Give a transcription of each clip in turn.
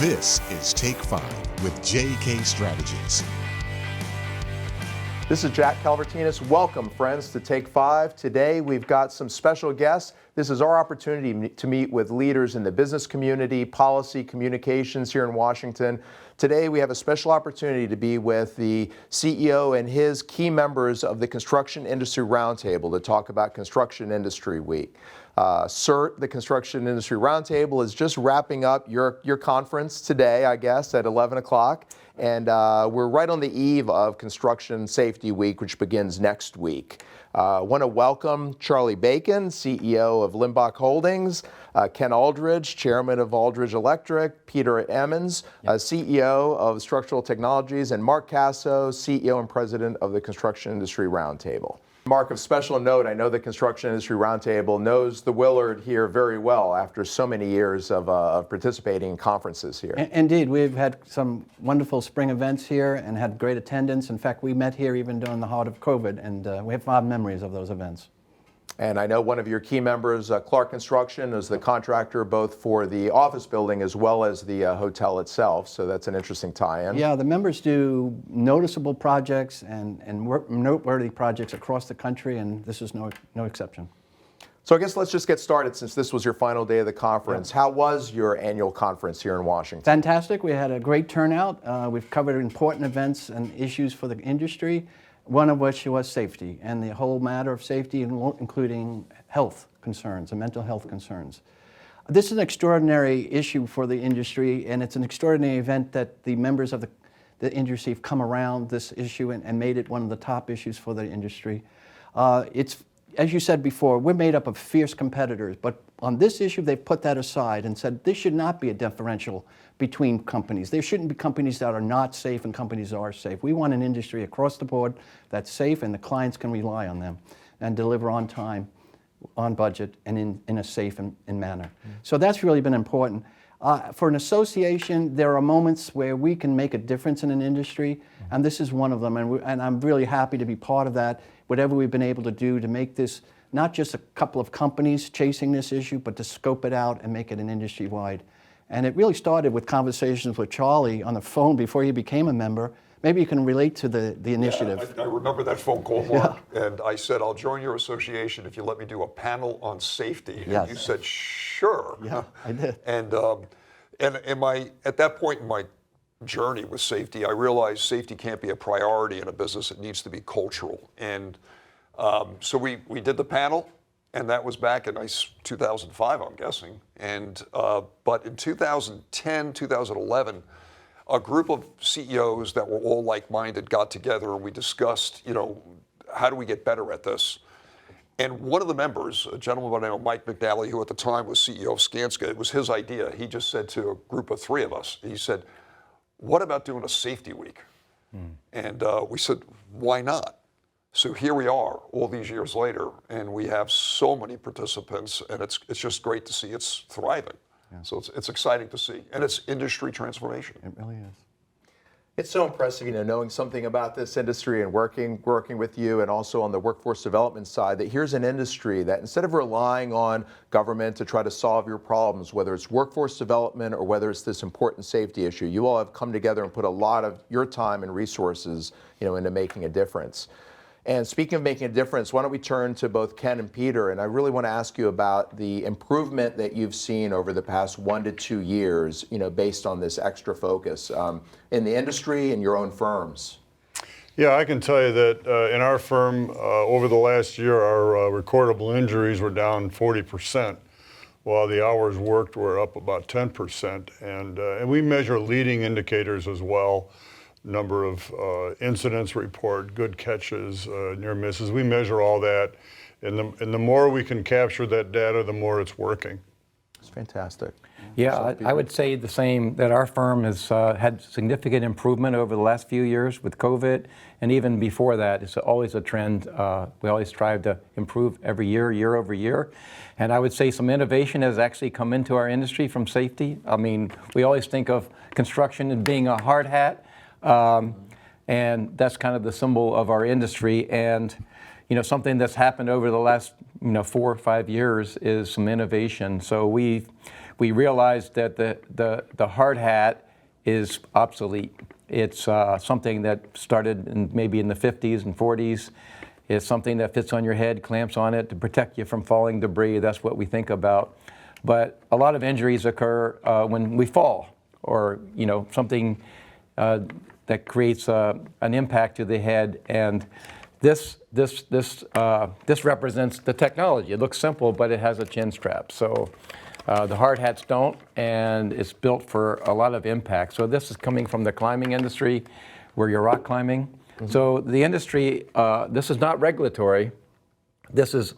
This is Take 5 with JK Strategies. This is Jack Kalavritinos. Welcome, friends, to Take 5. Today, we've got some special guests. This is our opportunity to meet with leaders in the business community, policy, communications here in Washington. Today, we have a special opportunity to be with the CEO and his key members of the Construction Industry Roundtable to talk about Construction Industry Week. CIRT, the Construction Industry Roundtable, is just wrapping up your conference today, I guess, at 11 o'clock. And we're right on the eve of Construction Safety Week, which begins next week. I want to welcome Charlie Bacon, CEO of Limbach Holdings, Ken Aldridge, Chairman of Aldridge Electric, Peter Emmons, CEO of Structural Technologies, and Mark Casso, CEO and President of the Construction Industry Roundtable. Mark, of special note, I know the Construction Industry Roundtable knows the Willard here very well after so many years of participating in conferences here. Indeed, we've had some wonderful spring events here and had great attendance. In fact, we met here even during the heart of COVID, and we have fond memories of those events. And I know one of your key members, Clark Construction, is the contractor both for the office building as well as the hotel itself, so that's an interesting tie-in. Yeah, the members do noticeable projects and noteworthy projects across the country, and this is no exception. So I guess let's just get started since this was your final day of the conference. Yeah. How was your annual conference here in Washington? Fantastic. We had a great turnout. We've covered important events and issues for the industry, one of which was safety and the whole matter of safety, including health concerns and mental health concerns. This is an extraordinary issue for the industry, and it's an extraordinary event that the members of the industry have come around this issue and made it one of the top issues for the industry. It's, as you said before, we're made up of fierce competitors, but on this issue, they've put that aside and said this should not be a differential between companies. There shouldn't be companies that are not safe and companies that are safe. We want an industry across the board that's safe and the clients can rely on them and deliver on time, on budget, and in a safe manner. So that's really been important. For an association, there are moments where we can make a difference in an industry, and this is one of them, and I'm really happy to be part of that, whatever we've been able to do to make this not just a couple of companies chasing this issue, but to scope it out and make it an industry-wide. And it really started with conversations with Charlie on the phone before he became a member. Maybe you can relate to the initiative. I remember that phone call, Mark, and I said, I'll join your association if you let me do a panel on safety. Yes. And you said, sure. Yeah, I did. And at that point in my journey with safety, I realized safety can't be a priority in a business. It needs to be cultural. And so we did the panel. And that was back in 2005, I'm guessing. And but in 2010, 2011, a group of CEOs that were all like-minded got together and we discussed, how do we get better at this? And one of the members, a gentleman by the name of Mike McNally, who at the time was CEO of Skanska, it was his idea. He just said to a group of three of us, he said, what about doing a safety week? And we said, why not? So here we are all these years later, and we have so many participants, and it's just great to see it's thriving. Yeah. So it's exciting to see, and it's industry transformation. It really is. It's so impressive, knowing something about this industry and working with you, and also on the workforce development side, that here's an industry that instead of relying on government to try to solve your problems, whether it's workforce development or whether it's this important safety issue, you all have come together and put a lot of your time and resources, into making a difference. And speaking of making a difference, why don't we turn to both Ken and Peter, and I really want to ask you about the improvement that you've seen over the past 1 to 2 years, based on this extra focus in the industry and your own firms. Yeah, I can tell you that in our firm, over the last year, our recordable injuries were down 40%, while the hours worked were up about 10%. And we measure leading indicators as well. Number of incidents report, good catches, near misses. We measure all that, and the more we can capture that data, the more it's working. It's fantastic. Yeah, I would say the same, that our firm has had significant improvement over the last few years with COVID, and even before that. It's always a trend. We always strive to improve every year, year over year. And I would say some innovation has actually come into our industry from safety. I mean, we always think of construction as being a hard hat. And that's kind of the symbol of our industry. And something that's happened over the last 4 or 5 years is some innovation. So we realized that the hard hat is obsolete. It's something that started maybe in the 50s and 40s. It's something that fits on your head, clamps on it to protect you from falling debris. That's what we think about. But a lot of injuries occur when we fall, or something that creates an impact to the head. And this represents the technology. It looks simple, but it has a chin strap. So the hard hats don't, and it's built for a lot of impact. So this is coming from the climbing industry, where you're rock climbing. Mm-hmm. So the industry, this is not regulatory. This is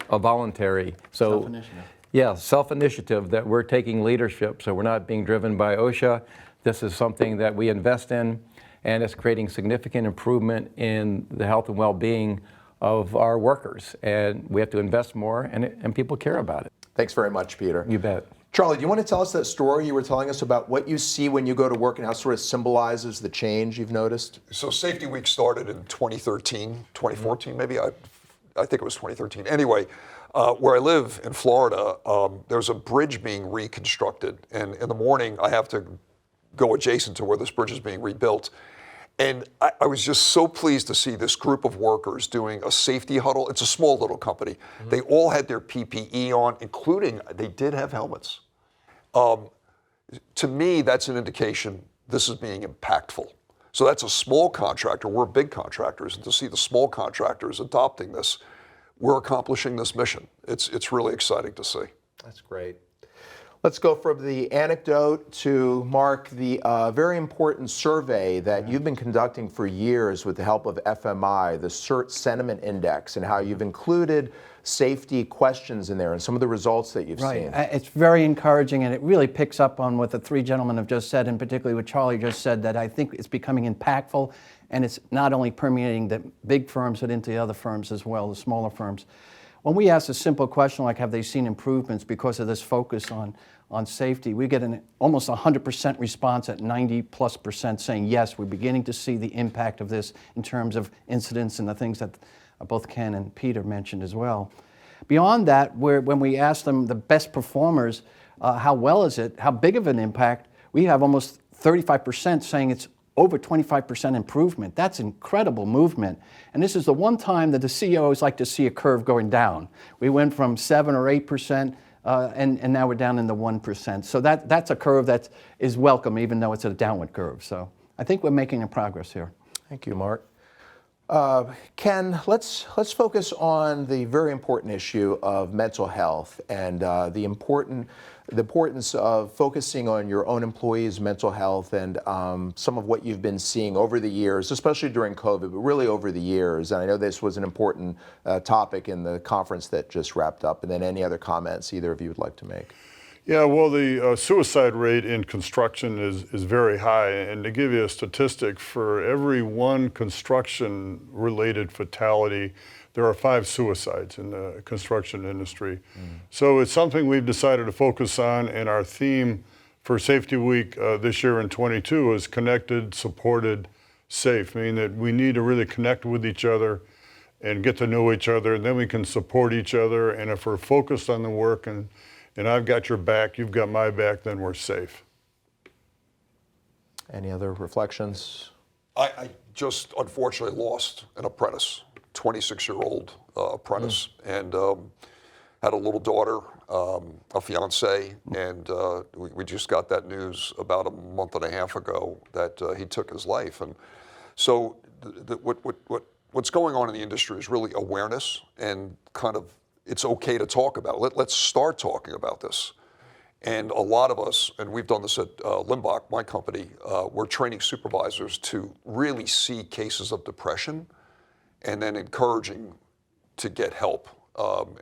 a voluntary. So self-initiative. Yeah, self-initiative, that we're taking leadership. So we're not being driven by OSHA. This is something that we invest in, and it's creating significant improvement in the health and well-being of our workers. And we have to invest more, and people care about it. Thanks very much, Peter. You bet. Charlie, do you want to tell us that story you were telling us about what you see when you go to work and how it sort of symbolizes the change you've noticed? So Safety Week started in 2013, 2014 maybe. I think it was 2013. Anyway, where I live in Florida, there's a bridge being reconstructed. And in the morning, I have to go adjacent to where this bridge is being rebuilt. And I was just so pleased to see this group of workers doing a safety huddle. It's a small little company. Mm-hmm. They all had their PPE on, including, they did have helmets. To me, that's an indication this is being impactful. So that's a small contractor. We're big contractors. And to see the small contractors adopting this, we're accomplishing this mission. It's really exciting to see. That's great. Let's go from the anecdote to, Mark, the very important survey that you've been conducting for years with the help of FMI, the CERT Sentiment Index, and how you've included safety questions in there and some of the results that you've seen. It's very encouraging, and it really picks up on what the three gentlemen have just said, and particularly what Charlie just said, that I think it's becoming impactful, and it's not only permeating the big firms, but into the other firms as well, the smaller firms. When we ask a simple question like, have they seen improvements because of this focus on safety, we get an almost 100% response at 90+% saying, yes, we're beginning to see the impact of this in terms of incidents and the things that both Ken and Peter mentioned as well. Beyond that, when we ask them, the best performers, how well is it, how big of an impact, we have almost 35% saying it's over 25% improvement. That's incredible movement. And this is the one time that the CEOs like to see a curve going down. We went from 7 or 8%, and now we're down in the 1%. So that's a curve that is welcome, even though it's a downward curve. So I think we're making a progress here. Thank you, Mark. Ken, let's focus on the very important issue of mental health and the importance of focusing on your own employees' mental health and some of what you've been seeing over the years, especially during COVID, but really over the years. And I know this was an important topic in the conference that just wrapped up. And then any other comments either of you would like to make? Yeah, well, the suicide rate in construction is very high. And to give you a statistic, for every one construction-related fatality, there are 5 suicides in the construction industry. So it's something we've decided to focus on, and our theme for Safety Week this year in 22 is connected, supported, safe, meaning that we need to really connect with each other and get to know each other, and then we can support each other. And if we're focused on the work and I've got your back, you've got my back, then we're safe. Any other reflections? I just unfortunately lost an apprentice, 26-year-old apprentice, and had a little daughter, a fiance, and we just got that news about a month and a half ago that he took his life. And so what's going on in the industry is really awareness and kind of, it's okay to talk about it. Let's start talking about this. And a lot of us, and we've done this at Limbach, my company, we're training supervisors to really see cases of depression and then encouraging to get help.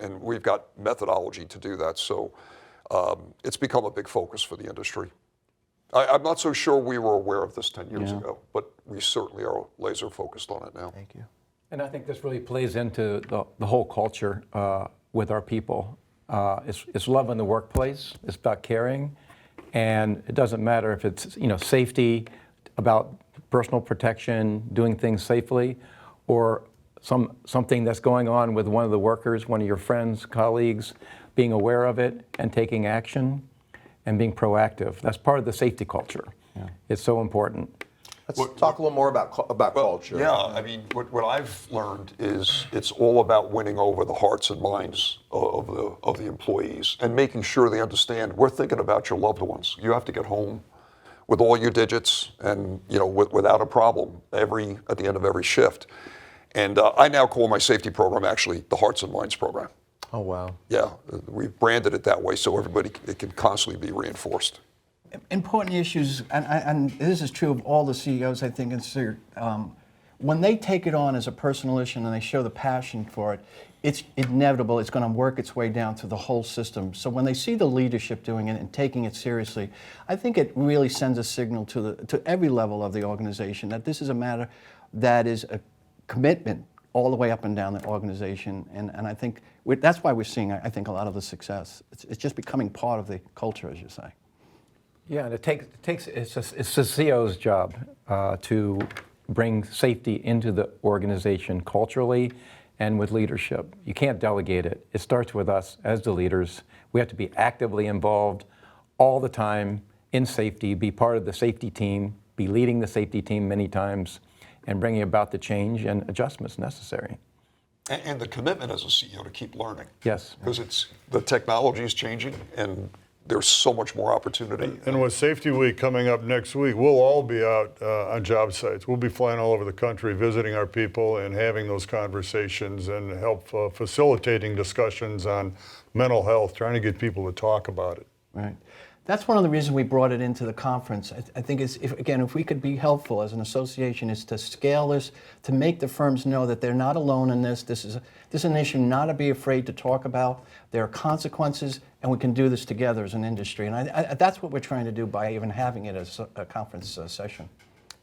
And we've got methodology to do that. So it's become a big focus for the industry. I'm not so sure we were aware of this 10 years ago, but we certainly are laser focused on it now. Thank you. And I think this really plays into the whole culture with our people. It's love in the workplace. It's about caring, and it doesn't matter if it's safety, about personal protection, doing things safely, or something that's going on with one of the workers, one of your friends, colleagues, being aware of it and taking action and being proactive. That's part of the safety culture. It's so important. Let's talk a little more about culture. Yeah, I mean, what I've learned is it's all about winning over the hearts and minds of the employees and making sure they understand we're thinking about your loved ones. You have to get home with all your digits and without a problem at the end of every shift. And I now call my safety program actually the Hearts and Minds program. Oh, wow. Yeah, we've branded it that way so it can constantly be reinforced. Important issues, and this is true of all the CEOs, I think, when they take it on as a personal issue and they show the passion for it, it's inevitable. It's going to work its way down through the whole system. So when they see the leadership doing it and taking it seriously, I think it really sends a signal to every level of the organization that this is a matter that is a commitment all the way up and down the organization. And I think that's why we're seeing, I think, a lot of the success. It's just becoming part of the culture, as you say. Yeah, and it's the CEO's job to bring safety into the organization culturally and with leadership. You can't delegate it. It starts with us as the leaders. We have to be actively involved all the time in safety, be part of the safety team, be leading the safety team many times, and bringing about the change and adjustments necessary. And the commitment as a CEO to keep learning. Yes. Because the technology is changing and there's so much more opportunity. And with Safety Week coming up next week, we'll all be out on job sites. We'll be flying all over the country, visiting our people and having those conversations and help facilitating discussions on mental health, trying to get people to talk about it. Right. That's one of the reasons we brought it into the conference. I think if we could be helpful as an association, is to scale this, to make the firms know that they're not alone in this. This is an issue not to be afraid to talk about. There are consequences, and we can do this together as an industry. And that's what we're trying to do by even having it as a conference session.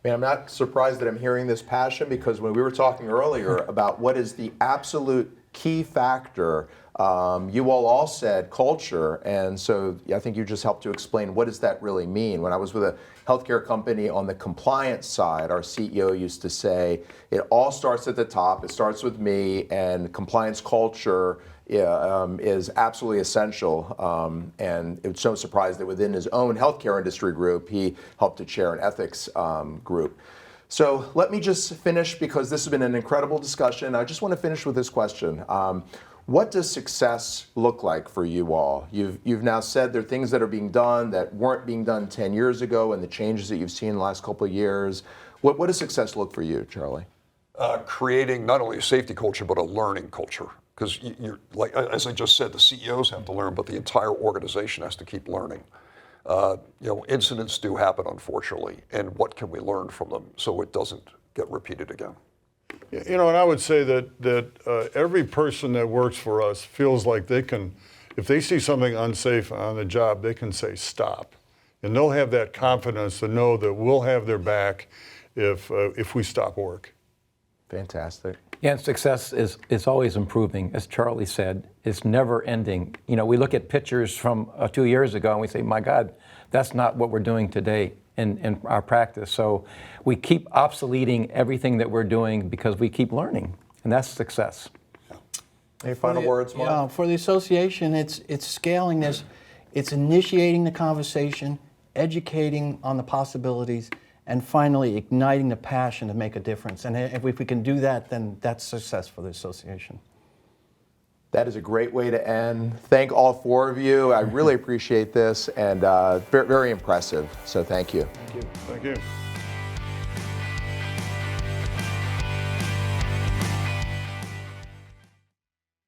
Man, I'm not surprised that I'm hearing this passion, because when we were talking earlier about what is the absolute key factor, you all said culture, and so I think you just helped to explain what does that really mean. When I was with a healthcare company on the compliance side, our CEO used to say, it all starts at the top, it starts with me, and compliance culture is absolutely essential. And it's no surprise that within his own healthcare industry group, he helped to chair an ethics group. So let me just finish, because this has been an incredible discussion. I just want to finish with this question. What does success look like for you all? You've now said there are things that are being done that weren't being done 10 years ago, and the changes that you've seen in the last couple of years. What does success look for you, Charlie? Creating not only a safety culture, but a learning culture. Because you're, like, as I just said, the CEOs have to learn, but the entire organization has to keep learning. Incidents do happen, unfortunately, and what can we learn from them so it doesn't get repeated again? And I would say that every person that works for us feels like they can, if they see something unsafe on the job, they can say stop. And they'll have that confidence to know that we'll have their back if we stop work. Fantastic. Yeah, and success is always improving, as Charlie said. It's never ending. We look at pictures from 2 years ago and we say, my God, that's not what we're doing today in our practice. So we keep obsoleting everything that we're doing because we keep learning, and that's success. Any final words, Mark? Yeah, for the association, it's scaling this, it's initiating the conversation, educating on the possibilities, and finally igniting the passion to make a difference. And if we can do that, then that's success for the association. That is a great way to end. Thank all four of you. I really appreciate this, and very, very impressive. So thank you. Thank you.